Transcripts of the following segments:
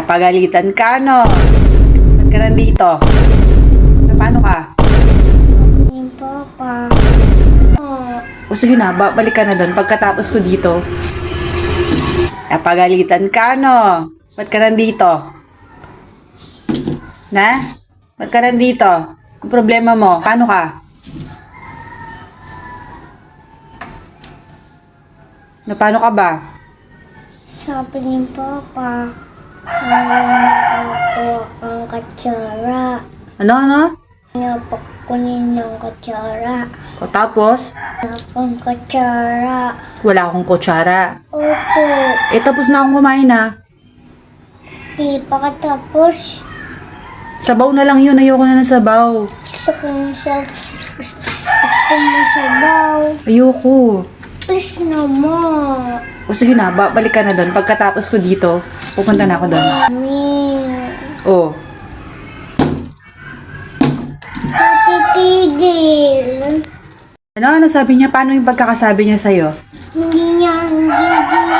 Pagalitan ka, no? Ba't ka nandito? Paano ka? Yung papa. O sige na, balik ka na doon pagkatapos ko dito. Pagalitan ka, no? Ba't ka nandito? Na? Ba't ka nandito? Ang problema mo? Paano ka? Paano ka ba? Sabi ni papa, ayaw ako ang katsara. Ano? Napakunin ng katsara. O tapos? Akong katsara. Wala akong kutsara. Opo. Tapos na akong kumain na. Di pa katapos. Sabaw na lang yun. Ayoko na ng sabaw. Gusto mo sabaw. Ayoko. Please naman. O sige na, balik ka na doon. Pagkatapos ko dito, pupunta na ako doon. Mami. O. Titigil. Ano sabi niya? Paano yung pagkakasabi niya sa'yo? Hindi niya gigil.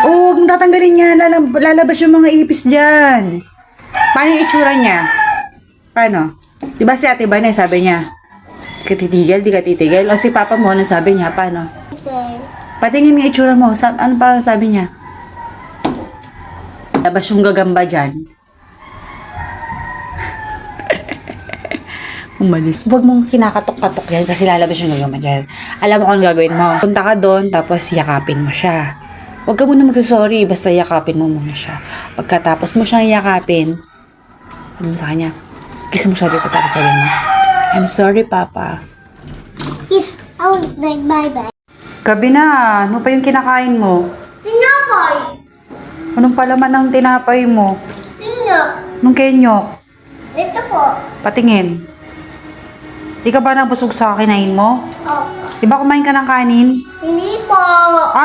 Oo, huwag tatanggalin niya. Lalabas yung mga ipis dyan. Paano yung itsura niya? Paano? Diba si Ate Banay sabi niya? Katitigil, di ka titigil? O si Papa mo, ano sabi niya? Paano? Okay. Patingin yung itsura mo. Ano pa sabi niya? Labas yung gagamba dyan. Umalis. Huwag mong kinakatok-katok yan kasi lalabas yung gagamba dyan. Alam mo kung gagawin mo. Punta ka doon, tapos yakapin mo siya. Huwag ka muna magsasorry, basta yakapin mo muna siya. Pagkatapos mo siyang yakapin, sabi mo sa kanya, kiss mo siya dito, tapos sabi mo, I'm sorry, Papa. Yes, I will say bye-bye. Gabi na, ano pa yung kinakain mo? Tinapay! Anong palaman ng tinapay mo? Tinga! Anong kenyok? Ito po. Patingin. Di ka ba nabusog sa kinain mo? Opo. Di ba kumain ka ng kanin? Hindi po.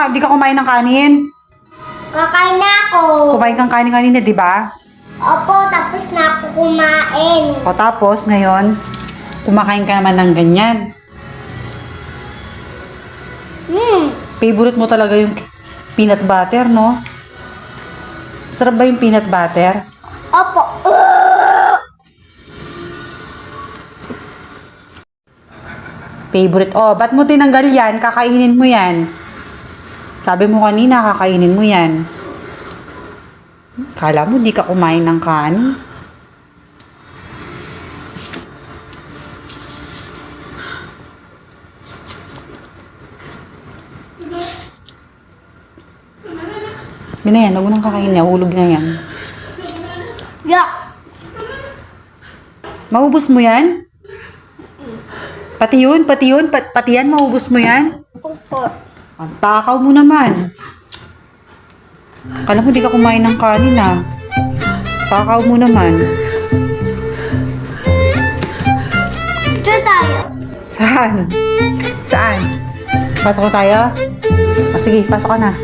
Di ka kumain ng kanin? Kakain na ako. Kumain kang kanin kanina, di ba? Opo, tapos na ako kumain. O tapos, ngayon, kumakain ka naman ng ganyan. Favorite mo talaga yung peanut butter, no? Sarap ba yung peanut butter? Opo. Favorite. Ba't mo tinanggal yan? Kakainin mo yan. Sabi mo kanina, kakainin mo yan. Kala mo, di ka kumain ng kanin. Yun na yan, huwag mo nang kakain niya. Hulog na yan. Yak. Maubos mo yan? Pati yan, maubos mo yan? Opo. Ang takaw mo naman. Kala mo di ka kumain ng kanin, ah. Takaw mo naman. Ito tayo. Saan? Pasok na tayo? Sige, pasok ka na.